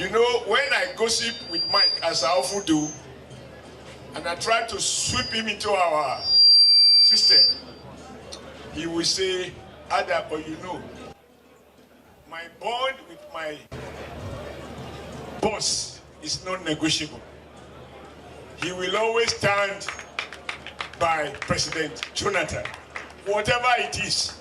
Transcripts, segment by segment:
You know, when I gossip with Mike, as I often do, and I try to sweep him into our system, he will say, Ada, but you know, my bond with my boss is non-negotiable. He will always stand by President Jonathan, whatever it is.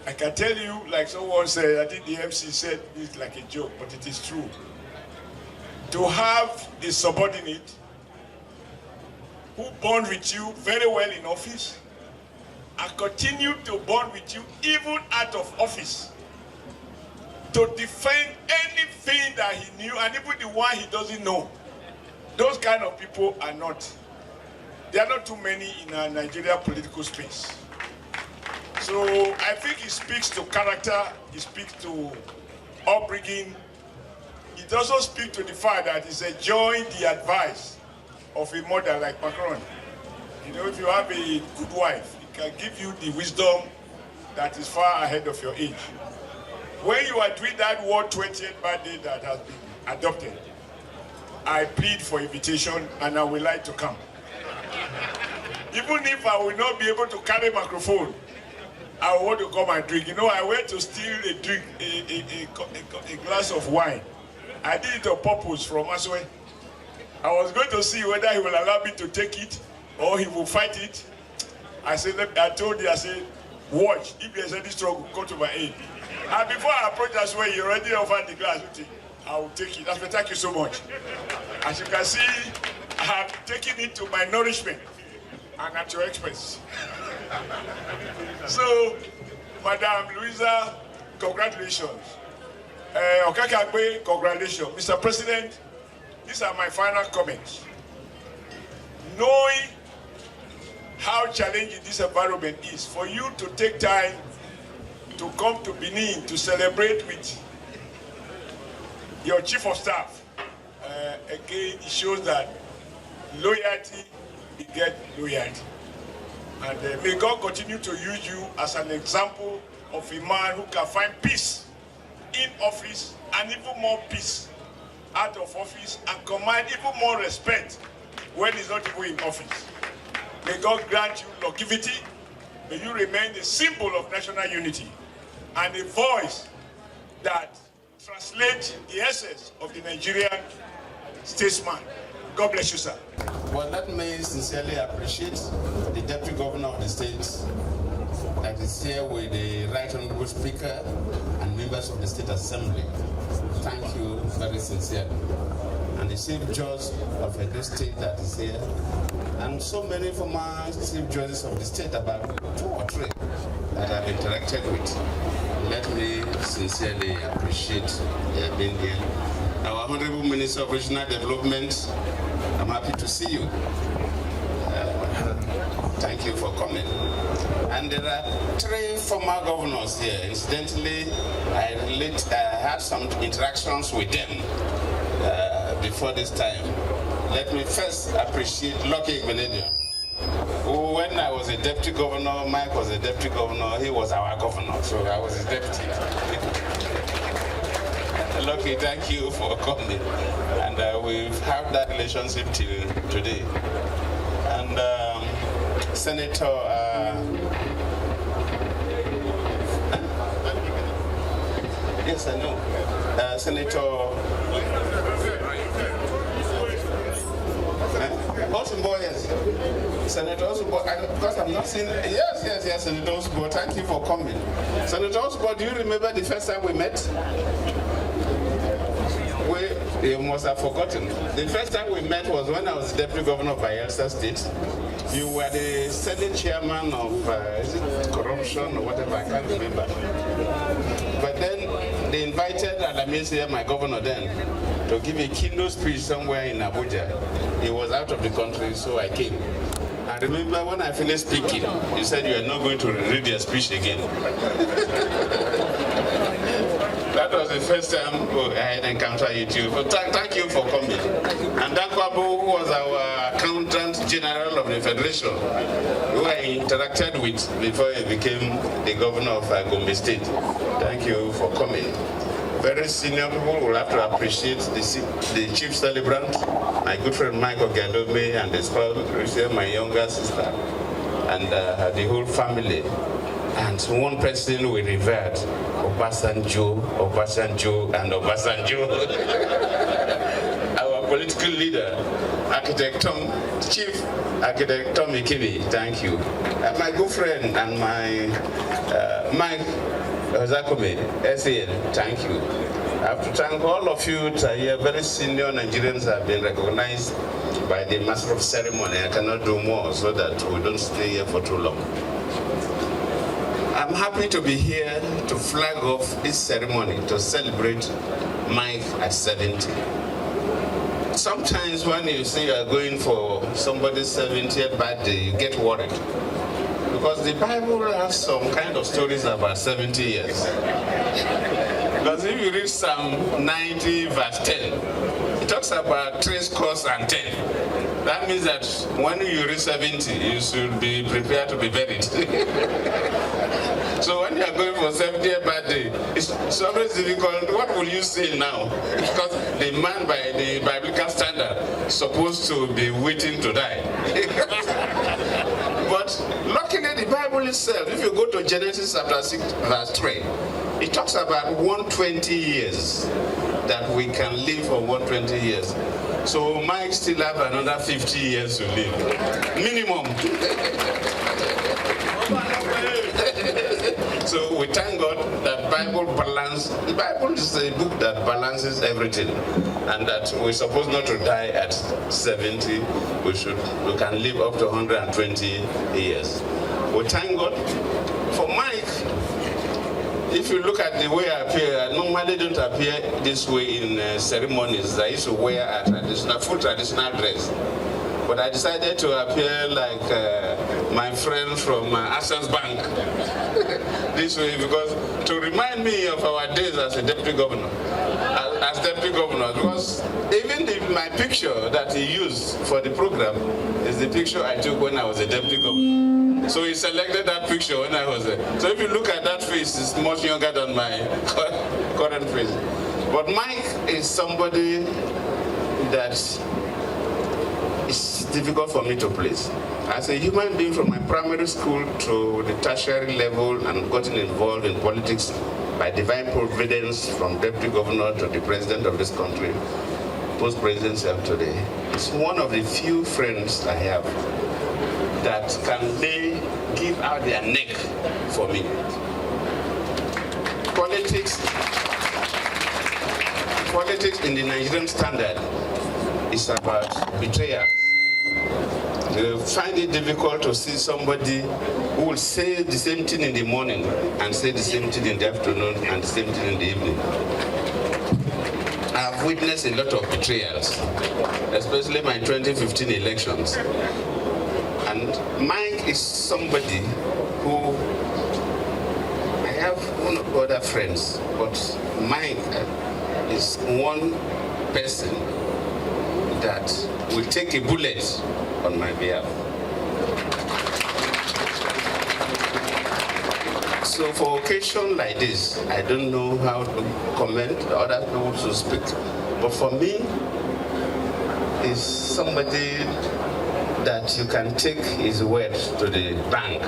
I can tell you, like someone said, I think the MC said it's like a joke, but it is true. To have a subordinate who bond with you very well in office and continue to bond with you even out of office, to defend anything that he knew and even the one he doesn't know. Those kind of people are not. There are not too many in our Nigeria political space. So I think it speaks to character, it speaks to upbringing. It also speaks to the fact that he's enjoying the advice of a mother like Macron. You know, if you have a good wife, it can give you the wisdom that is far ahead of your age. When you are doing that World 20th birthday that has been adopted, I plead for invitation and I would like to come. Even if I will not be able to carry microphone, I want to come and drink. You know, I went to steal a drink, a glass of wine. I did it on purpose from Aswe. I was going to see whether he will allow me to take it or he will fight it. I told him, I said, watch, if there's any struggle, come to my aid. And before I approach Aswe, he already offered the glass. I will take it. Aswe, thank you so much. As you can see, I have taken it to my nourishment and at your expense. So, Madam Louisa, congratulations. Okakagbe, congratulations. Mr. President, these are my final comments. Knowing how challenging this environment is, for you to take time to come to Benin to celebrate with your chief of staff, again, it shows that loyalty begets loyalty. And may God continue to use you as an example of a man who can find peace in office and even more peace out of office and command even more respect when he's not even in office. May God grant you longevity. May you remain a symbol of national unity and a voice that translates the essence of the Nigerian statesman. God bless you, sir. Well, let me sincerely appreciate the Deputy Governor of the state that is here with the Right Honorable Speaker and members of the State Assembly. Thank you very sincerely. And the Chief Judge of the state that is here, and so many former Chief Judges of the state, about 2 or 3 that I've interacted with. Let me sincerely appreciate being here. Our Honorable Minister of Regional Development, I'm happy to see you. Thank you for coming. And there are 3 former governors here. Incidentally, I had some interactions with them before this time. Let me first appreciate Lucky Benedict. When I was a deputy governor, Mike was a deputy governor, he was our governor, so I was his deputy. Lucky, thank you for coming. And we've had that relationship till today. And Senator, yes, I know. Senator Osunbo, yes. Senator Osunbo, because I'm not seeing, yes, Senator Osunbo, thank you for coming. Senator Osunbo, do you remember the first time we met? You must have forgotten. The first time we met was when I was Deputy Governor of Bayelsa State. You were the Senate Chairman of is it corruption or whatever, I can't remember. But then they invited Alamese, my governor then, to give a keynote speech somewhere in Abuja. He was out of the country, so I came. I remember when I finished speaking, you said you are not going to read your speech again. That was the first time I had encountered you too. So thank you for coming. And Dankwabu, who was our Accountant General of the Federation, who I interacted with before he became the governor of Gombe State. Thank you for coming. very senior people will have to appreciate the chief celebrant, my good friend Michael Gandome and his spouse, my younger sister, and the whole family. And one person we revered, Obasanjo, and Obasanjo. Our political leader, Chief Architect Tommy Kibi, thank you. And my good friend and my Mike Zakome, SAN, thank you. I have to thank all of you here. Very senior Nigerians have been recognized by the Master of Ceremony. I cannot do more so that we don't stay here for too long. I'm happy to be here to flag off this ceremony to celebrate Mike at 70. Sometimes when you see you are going for somebody's 70th birthday, you get worried. Because the Bible has some kind of stories about 70 years. Because if you read Psalm 90 verse 10, it talks about 3 scores and 10. That means that when you reach 70, you should be prepared to be buried. So when you are going for 70th birthday, it's always difficult. What will you say now? Because the man, by the biblical standard, is supposed to be waiting to die. But luckily, the Bible itself, if you go to Genesis chapter 6, verse 3, it talks about 120 years that we can live for 120 years. So Mike still have another 50 years to live, minimum. So we thank God that the Bible is a book that balances everything, and that we're supposed not to die at 70. We can live up to 120 years. We thank God for Mike. If you look at the way I appear, I normally don't appear this way in ceremonies. I used to wear a full traditional dress. But I decided to appear like my friend from Access Bank this way, because to remind me of our days as a deputy governor. As deputy governor, because even my picture that he used for the program is the picture I took when I was a deputy governor. So he selected that picture when I was there. So if you look at that face, it's much younger than my current face. But Mike is somebody that it's difficult for me to place. As a human being from my primary school to the tertiary level and gotten involved in politics by divine providence from deputy governor to the president of this country, post-presidency of today, it's one of the few friends I have that can give out their neck for me. Politics in the Nigerian standard is about betrayal. You find it difficult to see somebody who will say the same thing in the morning and say the same thing in the afternoon and the same thing in the evening. I've witnessed a lot of betrayals, especially my 2015 elections. And Mike is somebody who, I have one or other friends, but Mike is one person that will take a bullet on my behalf. So for occasion like this, I don't know how to comment, other people to speak, but for me, is somebody that you can take his word to the bank.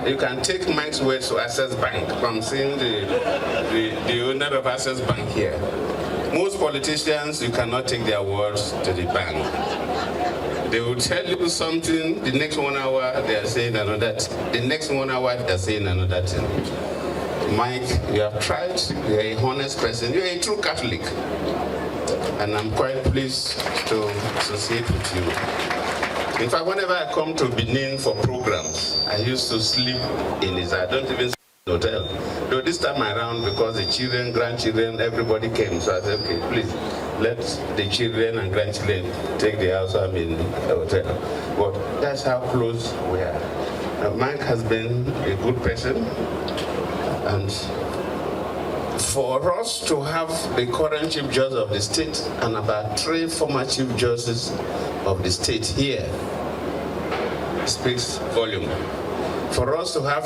You can take Mike's word to Access Bank. I'm seeing the owner of Access Bank here. Most politicians, you cannot take their words to the bank. They will tell you something, the next 1 hour they are saying another thing. The next 1 hour they are saying another thing. Mike, you have tried, you're a honest person, you're a true Catholic. And I'm quite pleased to associate with you. In fact, whenever I come to Benin for programs, I used to sleep in his, I don't even sleep in the hotel. Though this time around, because the children, grandchildren, everybody came, so I said, okay, please, let the children and grandchildren take the house, I'm in the hotel. But that's how close we are. Mike has been a good person, and for us to have the current Chief Justice of the state and about 3 former Chief Justices of the state here speaks volume. For us to have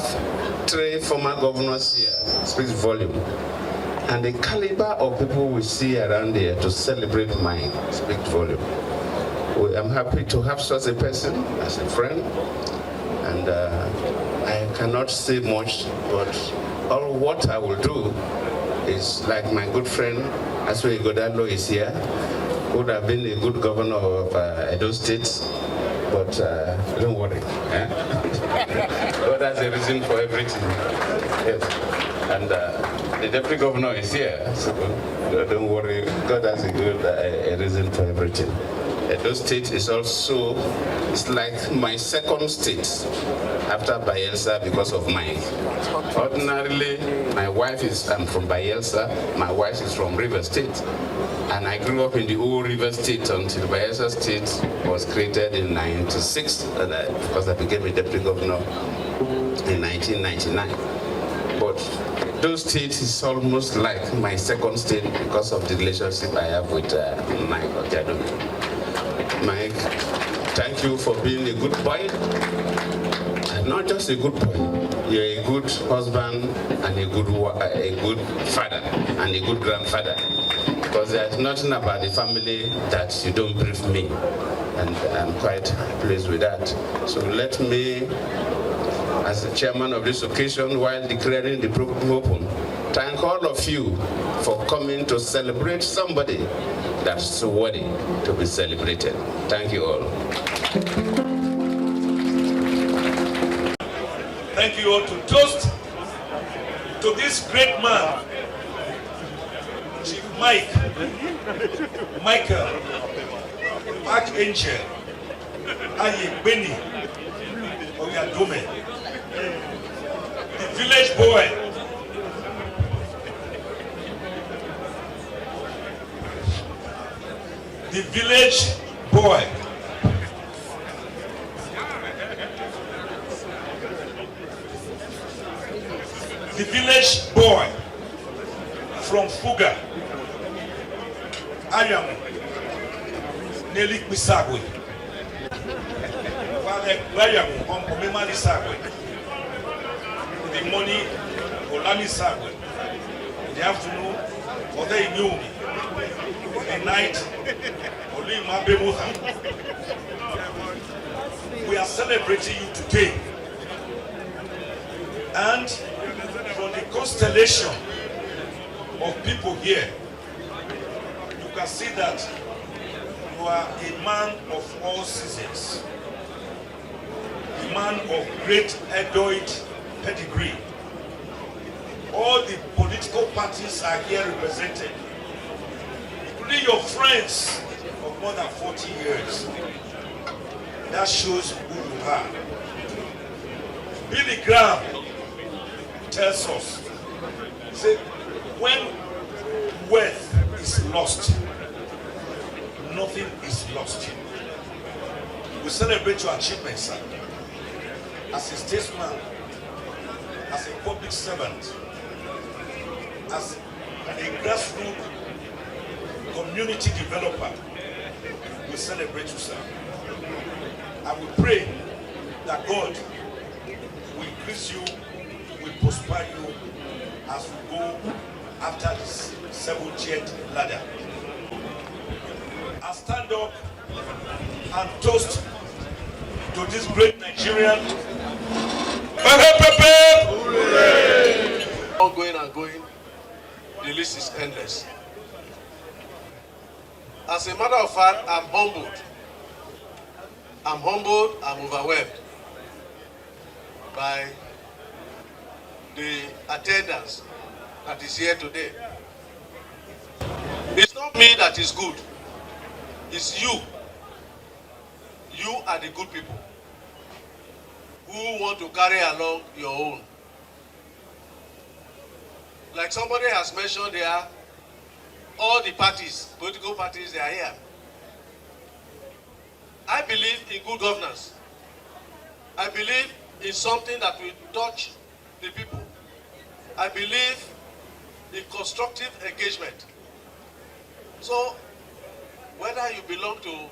3 former governors here speaks volume. And the caliber of people we see around here to celebrate mine speaks volume. I'm happy to have such a person as a friend, and I cannot say much, but all what I will do is, like my good friend Aswe Godalo is here, would have been a good governor of Edo State, but don't worry. God has a reason for everything. Yes. And the deputy governor is here, so don't worry. God has a good a reason for everything. Edo State is also, it's like my second state after Bayelsa because of mine. Ordinarily, my wife is, I'm from Bayelsa, my wife is from River State. And I grew up in the old River State until Bayelsa State was created in '96, because I became a deputy governor in 1999. But those states is almost like my second state because of the relationship I have with Mike Ojadomi. Mike, thank you for being a good boy, and not just a good boy. You're a good husband and a good father and a good grandfather. Because there's nothing about the family that you don't brief me, and I'm quite pleased with that. So let me, as the chairman of this occasion, while declaring the program open, thank all of you for coming to celebrate somebody that's worthy to be celebrated. Thank you all. Thank you all to toast to this great man, Chief Michael, Archangel, Ayebeni, Oyadome, the village boy, the village boy, from Fuga, Ayamu, Nelly Misagwe, Ayamu, Omemali Sagwe, the morning, Olami Sagwe, in the afternoon, Ode Inyumi, in the night, Olima Bemuha. We are celebrating you today, and from the constellation of people here, you can see that you are a man of all seasons, a man of great Edoid pedigree. All the political parties are here represented, including your friends of more than 40 years. That shows who you are. Billy Graham tells us, say, when wealth is lost, nothing is lost. We celebrate your achievements, sir. As a statesman, as a public servant, as a grassroots community developer, we celebrate you, sir. And we pray that God will increase you, will prosper you as we go after this 70th ladder. I stand up and toast to this great Nigerian. Ongoing and going, the list is endless. As a matter of fact, I'm humbled. I'm overwhelmed by the attendance that is here today. It's not me that is good. It's you. You are the good people who want to carry along your own. Like somebody has mentioned there, all the parties, political parties, they are here. I believe in good governance. I believe in something that will touch the people. I believe in constructive engagement. So, whether you belong to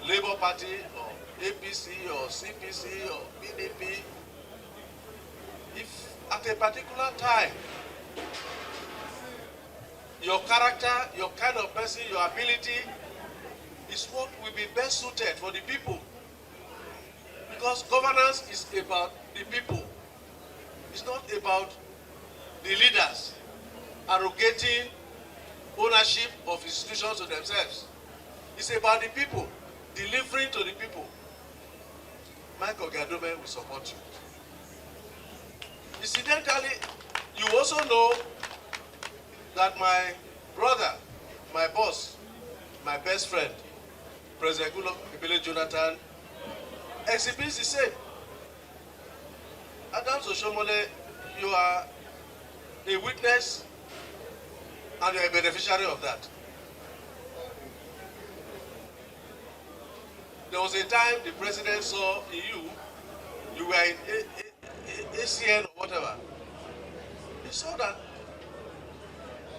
Labour Party or APC or CPC or PDP, if at a particular time your character, your kind of person, your ability is what will be best suited for the people. Because governance is about the people. It's not about the leaders arrogating ownership of institutions to themselves. It's about the people, delivering to the people. Michael Gadome will support you. Incidentally, you also know that my brother, my boss, my best friend, President Goodluck Ebele Jonathan, exhibits the same. Adams Oshomole, you are a witness and you are a beneficiary of that. There was a time the president saw in you were in ACN or whatever. He saw that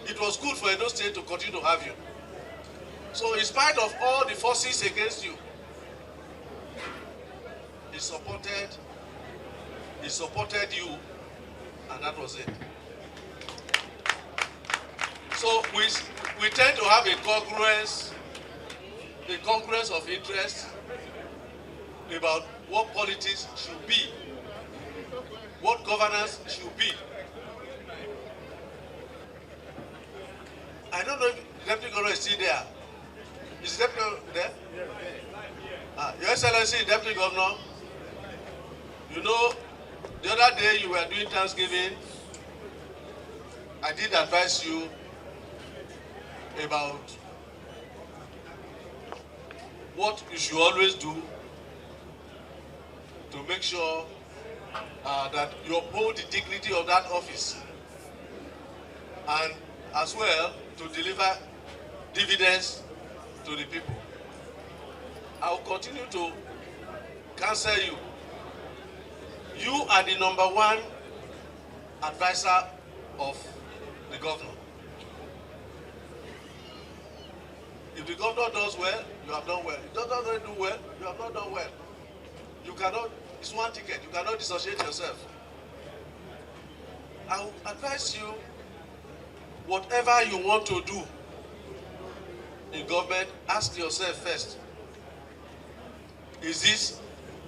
it was good for Edo State to continue to have you. So in spite of all the forces against you, he supported you, and that was it. So we tend to have a congruence of interest about what politics should be, what governance should be. I don't know if the Deputy Governor is still there. Is the Deputy Governor there? Your Excellency, Deputy Governor, you know, the other day you were doing Thanksgiving. I did advise you about what you should always do to make sure that you uphold the dignity of that office, and as well to deliver dividends to the people. I will continue to counsel you. You are the #1 advisor of the governor. If the governor does well, you have done well. If the governor doesn't do well, you have not done well. You cannot, it's one ticket, you cannot dissociate yourself. I will advise you, whatever you want to do in government, ask yourself first,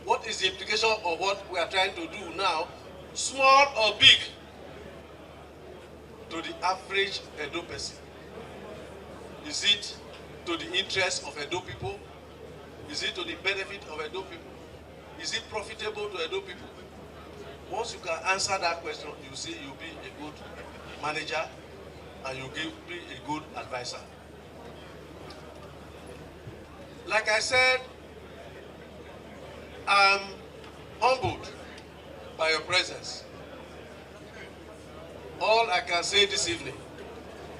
what is the implication of what we are trying to do now, small or big, to the average Edo person? Is it to the interest of Edo people? Is it to the benefit of Edo people? Is it profitable to Edo people? Once you can answer that question, you see you'll be a good manager and you'll be a good advisor. Like I said, I'm humbled by your presence. All I can say this evening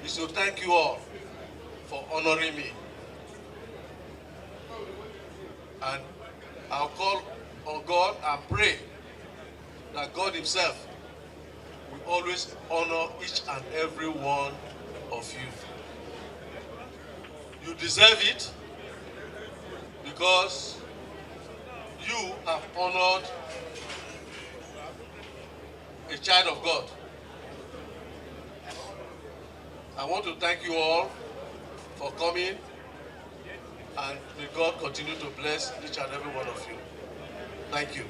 is to thank you all for honoring me. And I'll call on God and pray that God himself will always honor each and every one of you. You deserve it because you have honored a child of God. I want to thank you all for coming, and may God continue to bless each and every one of you. Thank you.